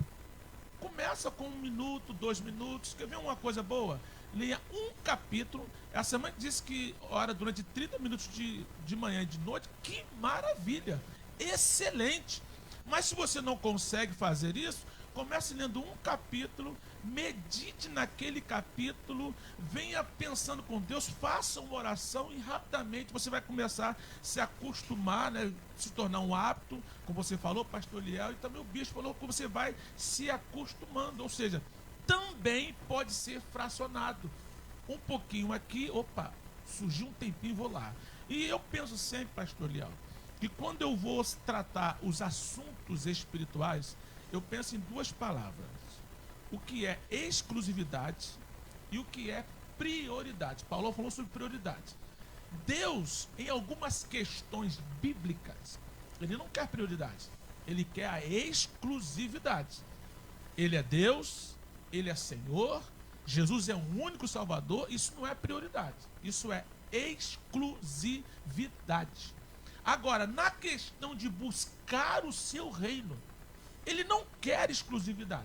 Começa com 1 minuto, 2 minutos. Quer ver uma coisa boa? Leia um capítulo. Essa mãe disse que ora durante 30 minutos de manhã e de noite. Que maravilha! Excelente! Mas se você não consegue fazer isso, comece lendo um capítulo, medite naquele capítulo, venha pensando com Deus, faça uma oração e rapidamente você vai começar a se acostumar, né? Se tornar um hábito, como você falou, pastor Liel, e também o bispo falou, que você vai se acostumando, ou seja, também pode ser fracionado. Um pouquinho aqui, opa, surgiu um tempinho, vou lá. E eu penso sempre, pastor Liel, que quando eu vou tratar os assuntos espirituais, eu penso em 2 palavras. O que é exclusividade e o que é prioridade. Paulo falou sobre prioridade. Deus, em algumas questões bíblicas, ele não quer prioridade. Ele quer a exclusividade. Ele é Deus, ele é Senhor, Jesus é o único Salvador. Isso não é prioridade. Isso é exclusividade. Agora, na questão de buscar o seu reino, ele não quer exclusividade.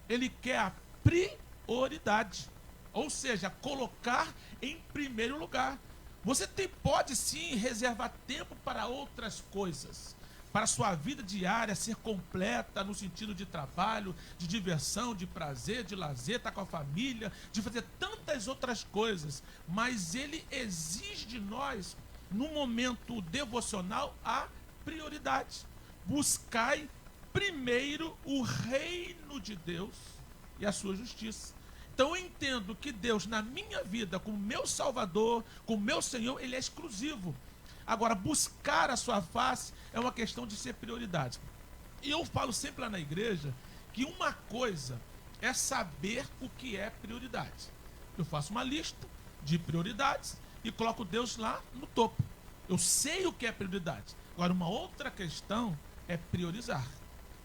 Ele quer a prioridade. Ou seja, colocar em primeiro lugar. Você pode sim reservar tempo para outras coisas. Para a sua vida diária ser completa no sentido de trabalho, de diversão, de prazer, de lazer, estar com a família, de fazer tantas outras coisas. Mas ele exige de nós, no momento devocional, a prioridade. Buscai primeiro o reino de Deus e a sua justiça. Então eu entendo que Deus na minha vida, como meu Salvador, como meu Senhor, ele é exclusivo. Agora, buscar a sua face é uma questão de ser prioridade. E eu falo sempre lá na igreja que uma coisa é saber o que é prioridade. Eu faço uma lista de prioridades e coloco Deus lá no topo. Eu sei o que é prioridade. Agora, uma outra questão é priorizar.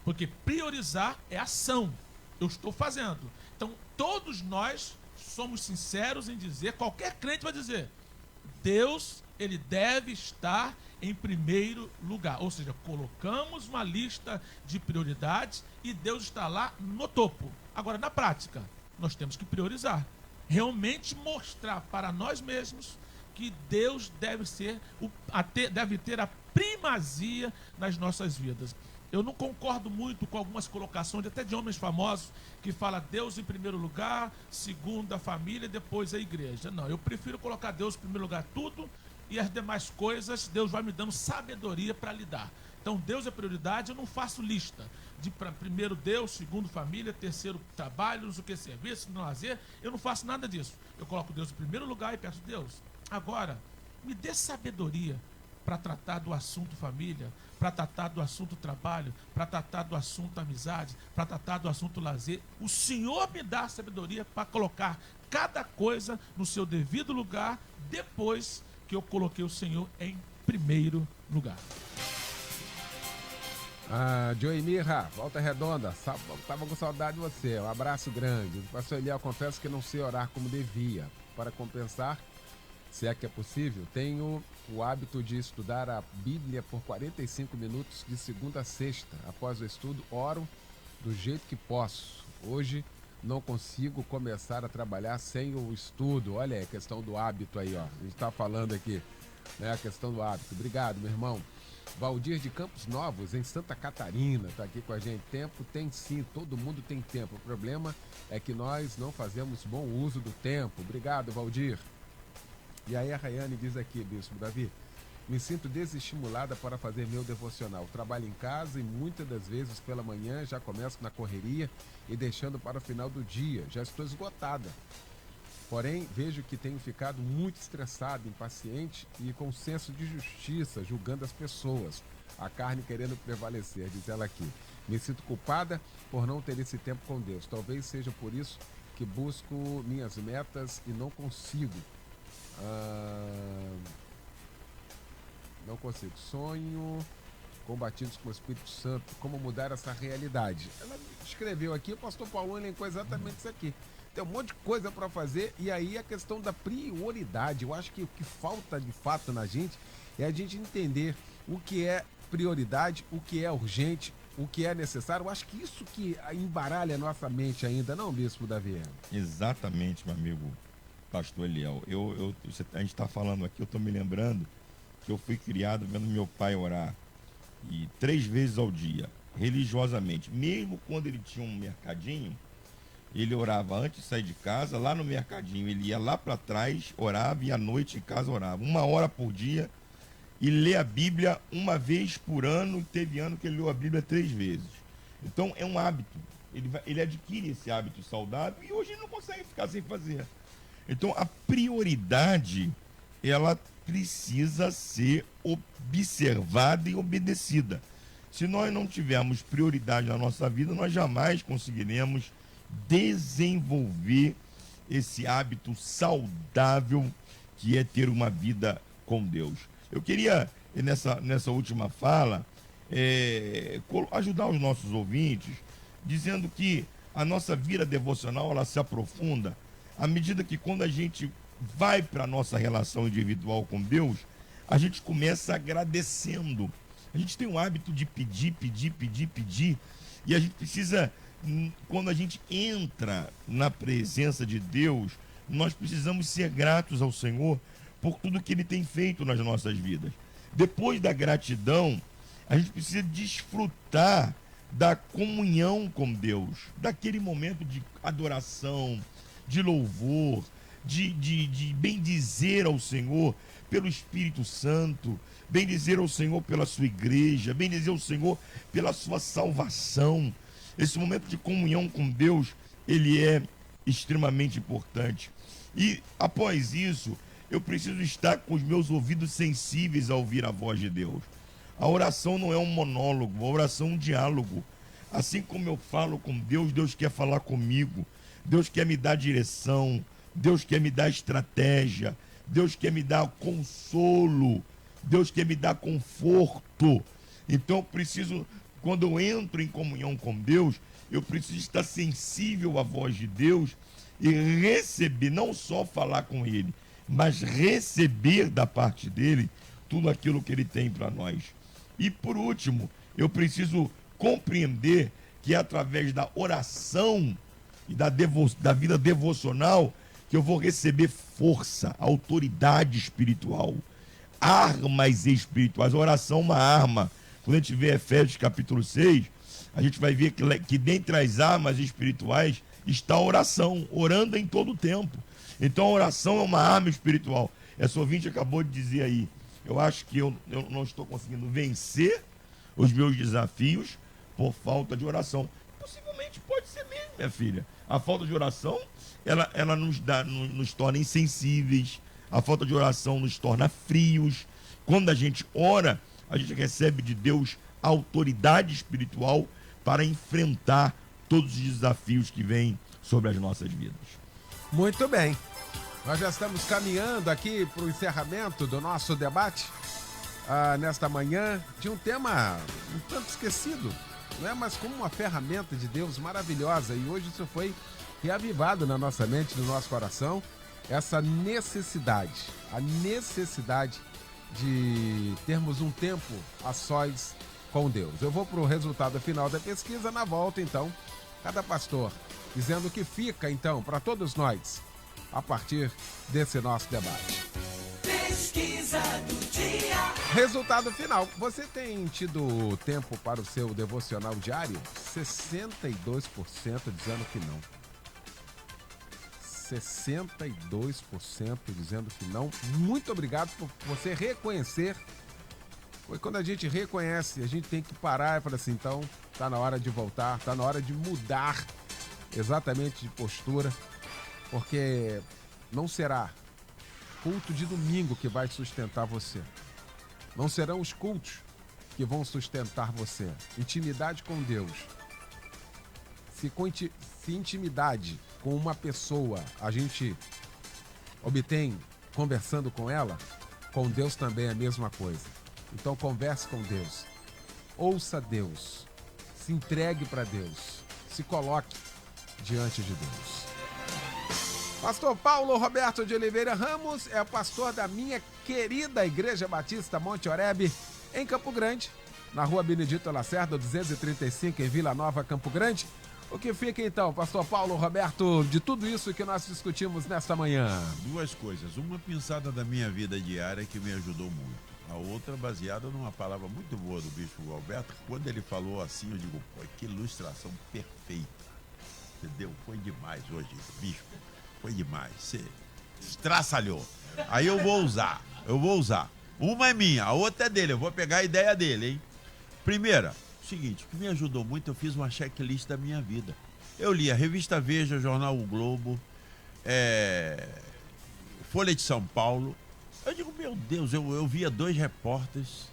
Porque priorizar é ação. Eu estou fazendo. Então, todos nós somos sinceros em dizer, qualquer crente vai dizer, Deus, ele deve estar em primeiro lugar. Ou seja, colocamos uma lista de prioridades e Deus está lá no topo. Agora, na prática, nós temos que priorizar. Realmente mostrar para nós mesmos que Deus deve ter a primazia nas nossas vidas. Eu não concordo muito com algumas colocações, até de homens famosos, que falam Deus em primeiro lugar, segundo a família, depois a igreja. Não, eu prefiro colocar Deus em primeiro lugar tudo, e as demais coisas, Deus vai me dando sabedoria para lidar. Então, Deus é prioridade, eu não faço lista de primeiro Deus, segundo família, terceiro trabalho, não sei o que, serviço, no lazer. Eu não faço nada disso. Eu coloco Deus em primeiro lugar e peço, Deus, agora, me dê sabedoria para tratar do assunto família, para tratar do assunto trabalho, para tratar do assunto amizade, para tratar do assunto lazer. O Senhor me dá sabedoria para colocar cada coisa no seu devido lugar, depois que eu coloquei o Senhor em primeiro lugar. Joey Mirra, Volta Redonda, tava com saudade de você, um abraço grande. Pastor Eliel, confesso que não sei orar como devia. Para compensar, se é que é possível, tenho o hábito de estudar a Bíblia por 45 minutos de segunda a sexta. Após o estudo, oro do jeito que posso. Hoje não consigo começar a trabalhar sem o estudo. Olha aí a questão do hábito aí, ó. A gente tá falando aqui, né, a questão do hábito. Obrigado, meu irmão. Valdir de Campos Novos, em Santa Catarina, tá aqui com a gente. Tempo tem sim, todo mundo tem tempo. O problema é que nós não fazemos bom uso do tempo. Obrigado, Valdir. E aí a Rayane diz aqui, Bispo Davi, me sinto desestimulada para fazer meu devocional. Trabalho em casa e muitas das vezes pela manhã já começo na correria e deixando para o final do dia. Já estou esgotada. Porém, vejo que tenho ficado muito estressado, impaciente e com senso de justiça, julgando as pessoas. A carne querendo prevalecer, diz ela aqui. Me sinto culpada por não ter esse tempo com Deus. Talvez seja por isso que busco minhas metas e não consigo. Não consigo. Sonho combatidos com o Espírito Santo. Como mudar essa realidade? Ela escreveu aqui, o pastor Paulo elencou exatamente isso aqui. Tem um monte de coisa para fazer e aí a questão da prioridade. Eu acho que o que falta de fato na gente é a gente entender o que é prioridade, o que é urgente, o que é necessário. Eu acho que isso que embaralha a nossa mente ainda, não, Bispo Davi? Exatamente, meu amigo pastor Eliel. A gente está falando aqui, eu estou me lembrando que eu fui criado vendo meu pai orar e 3 vezes ao dia, religiosamente. Mesmo quando ele tinha um mercadinho, ele orava antes de sair de casa, lá no mercadinho. Ele ia lá para trás, orava, e à noite em casa orava. 1 hora por dia, e lê a Bíblia 1 vez por ano. Teve ano que ele leu a Bíblia 3 vezes. Então é um hábito. Ele adquire esse hábito saudável e hoje ele não consegue ficar sem fazer. Então a prioridade, ela precisa ser observada e obedecida. Se nós não tivermos prioridade na nossa vida, nós jamais conseguiremos desenvolver esse hábito saudável que é ter uma vida com Deus. Eu queria, nessa última fala, ajudar os nossos ouvintes, dizendo que a nossa vida devocional, ela se aprofunda à medida que, quando a gente vai para a nossa relação individual com Deus, a gente começa agradecendo. A gente tem um hábito de pedir, e a gente precisa, quando a gente entra na presença de Deus, nós precisamos ser gratos ao Senhor por tudo que Ele tem feito nas nossas vidas. Depois da gratidão, a gente precisa desfrutar da comunhão com Deus, daquele momento de adoração, de louvor, de bendizer ao Senhor pelo Espírito Santo, bendizer ao Senhor pela sua igreja, bendizer ao Senhor pela sua salvação. Esse momento de comunhão com Deus, ele é extremamente importante. E após isso, eu preciso estar com os meus ouvidos sensíveis a ouvir a voz de Deus. A oração não é um monólogo, a oração é um diálogo. Assim como eu falo com Deus, Deus quer falar comigo. Deus quer me dar direção, Deus quer me dar estratégia, Deus quer me dar consolo, Deus quer me dar conforto. Então eu preciso, quando eu entro em comunhão com Deus, eu preciso estar sensível à voz de Deus e receber, não só falar com Ele, mas receber da parte dEle tudo aquilo que Ele tem para nós. E por último, eu preciso compreender que é através da oração e da vida devocional que eu vou receber força, autoridade espiritual, armas espirituais. A oração é uma arma. Quando a gente vê Efésios capítulo 6, a gente vai ver que dentre as armas espirituais está a oração, orando em todo o tempo. Então a oração é uma arma espiritual. Essa ouvinte acabou de dizer aí, eu acho que eu não estou conseguindo vencer os meus desafios por falta de oração. Possivelmente pode ser mesmo, minha filha. A falta de oração, ela nos torna insensíveis. A falta de oração nos torna frios. Quando a gente ora, a gente recebe de Deus autoridade espiritual para enfrentar todos os desafios que vêm sobre as nossas vidas. Muito bem. Nós já estamos caminhando aqui para o encerramento do nosso debate. nesta manhã de um tema um tanto esquecido, não é? Mas como uma ferramenta de Deus maravilhosa. E hoje isso foi reavivado na nossa mente, no nosso coração, essa necessidade, a necessidade de termos um tempo a sós com Deus. Eu vou para o resultado final da pesquisa. Na volta, então, cada pastor dizendo o que fica, então, para todos nós a partir desse nosso debate. Pesquisa do dia. Resultado final. Você tem tido tempo para o seu devocional diário? 62% dizendo que não. 62% dizendo que não. Muito obrigado por você reconhecer. Foi quando a gente reconhece, a gente tem que parar e falar assim, então, tá na hora de voltar, tá na hora de mudar exatamente de postura, porque não será culto de domingo que vai sustentar você. Não serão os cultos que vão sustentar você. Intimidade com Deus. Se intimidade com uma pessoa a gente obtém conversando com ela, com Deus também é a mesma coisa. Então converse com Deus. Ouça Deus. Se entregue para Deus. Se coloque diante de Deus. Pastor Paulo Roberto de Oliveira Ramos é o pastor da minha querida Igreja Batista Monte Oreb, em Campo Grande, na rua Benedito Lacerda, 235, em Vila Nova, Campo Grande. O que fica então, pastor Paulo Roberto, de tudo isso que nós discutimos nesta manhã? Duas coisas. Uma pensada da minha vida diária que me ajudou muito. A outra baseada numa palavra muito boa do Bispo Alberto. Quando ele falou assim, eu digo, pô, que ilustração perfeita. Entendeu? Foi demais hoje, Bispo. Foi demais. Você estraçalhou. Aí eu vou usar. Uma é minha, a outra é dele. Eu vou pegar a ideia dele, hein? Primeira, seguinte, o que me ajudou muito, eu fiz uma checklist da minha vida. Eu li a Revista Veja, Jornal O Globo, Folha de São Paulo. Eu digo, meu Deus, eu via 2 repórteres,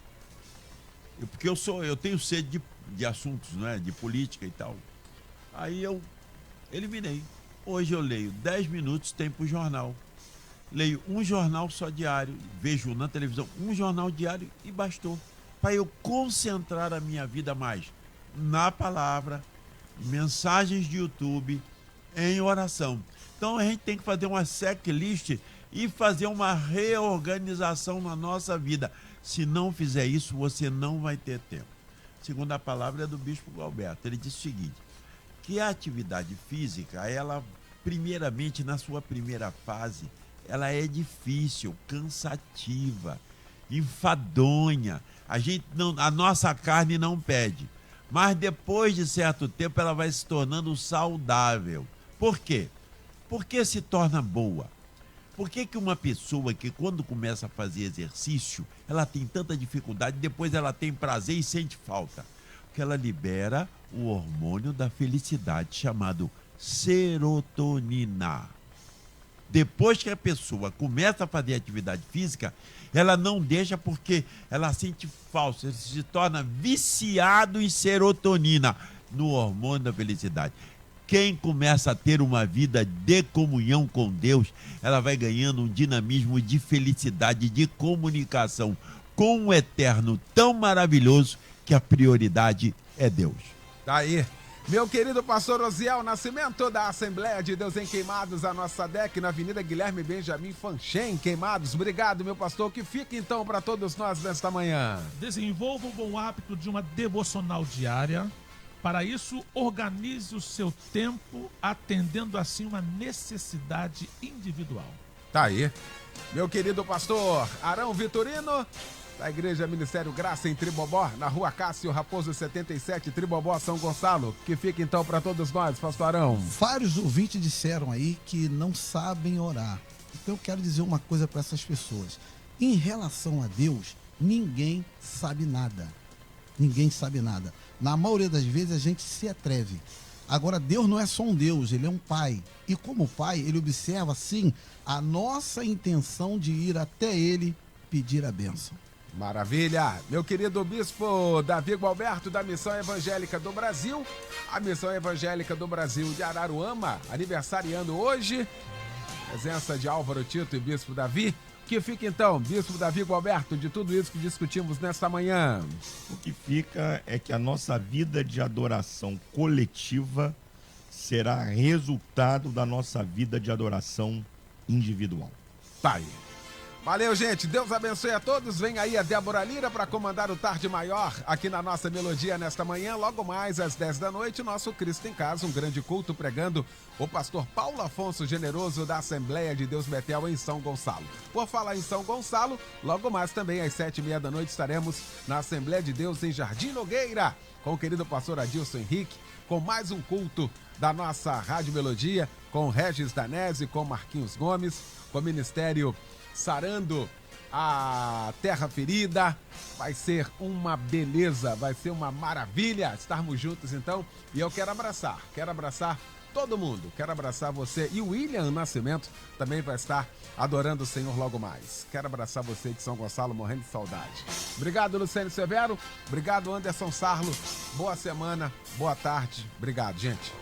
porque eu tenho sede de assuntos, né, de política e tal. Aí eu eliminei. Hoje eu leio 10 minutos, tempo jornal. Leio um jornal só diário, vejo na televisão um jornal diário e bastou. Para eu concentrar a minha vida mais na palavra, mensagens de YouTube, em oração. Então a gente tem que fazer uma checklist e fazer uma reorganização na nossa vida. Se não fizer isso, você não vai ter tempo. Segunda palavra é do Bispo Galberto. Ele diz o seguinte, que a atividade física, ela, primeiramente, na sua primeira fase, ela é difícil, cansativa, enfadonha. A nossa carne não pede. Mas depois de certo tempo, ela vai se tornando saudável. Por quê? Porque se torna boa. Por que uma pessoa que quando começa a fazer exercício, ela tem tanta dificuldade, depois ela tem prazer e sente falta? Porque ela libera o hormônio da felicidade, chamado serotonina. Depois que a pessoa começa a fazer atividade física, ela não deixa porque ela sente falta, se torna viciado em serotonina, no hormônio da felicidade. Quem começa a ter uma vida de comunhão com Deus, ela vai ganhando um dinamismo de felicidade, de comunicação com o Eterno tão maravilhoso que a prioridade é Deus. Daí, meu querido pastor Osiel Nascimento, da Assembleia de Deus em Queimados, a nossa DEC, na Avenida Guilherme Benjamin Fanchen, Queimados. Obrigado, meu pastor. O que fica então para todos nós nesta manhã? Desenvolva o bom hábito de uma devocional diária. Para isso, organize o seu tempo, atendendo assim uma necessidade individual. Tá aí. Meu querido pastor Arão Vitorino, da Igreja Ministério Graça em Tribobó, na rua Cássio Raposo 77, Tribobó, São Gonçalo. Que fica então para todos nós, pastor Arão? Vários ouvintes disseram aí que não sabem orar. Então eu quero dizer uma coisa para essas pessoas. Em relação a Deus, ninguém sabe nada. Ninguém sabe nada. Na maioria das vezes a gente se atreve. Agora, Deus não é só um Deus, Ele é um Pai. E como Pai, Ele observa, sim, a nossa intenção de ir até Ele pedir a bênção. Maravilha! Meu querido bispo Davi Gualberto, da Missão Evangélica do Brasil, a Missão Evangélica do Brasil de Araruama, aniversariando hoje, presença de Álvaro Tito e bispo Davi. Que fica então, Bispo Davi Gualberto, de tudo isso que discutimos nesta manhã? O que fica é que a nossa vida de adoração coletiva será resultado da nossa vida de adoração individual. Tá aí. Valeu, gente. Deus abençoe a todos. Vem aí a Débora Lira para comandar o Tarde Maior aqui na nossa Melodia nesta manhã. Logo mais às 10 da noite, nosso Cristo em Casa, um grande culto pregando o pastor Paulo Afonso Generoso da Assembleia de Deus Betel em São Gonçalo. Por falar em São Gonçalo, logo mais também às 7h30 da noite estaremos na Assembleia de Deus em Jardim Nogueira com o querido pastor Adilson Henrique, com mais um culto da nossa Rádio Melodia, com Regis Danese, com Marquinhos Gomes, com o Ministério Sarando a Terra Ferida. Vai ser uma beleza, vai ser uma maravilha estarmos juntos então. E eu quero abraçar todo mundo, quero abraçar você. E o William Nascimento também vai estar adorando o Senhor logo mais. Quero abraçar você de São Gonçalo, morrendo de saudade. Obrigado, Luciano Severo. Obrigado, Anderson Sarlo. Boa semana, boa tarde. Obrigado, gente.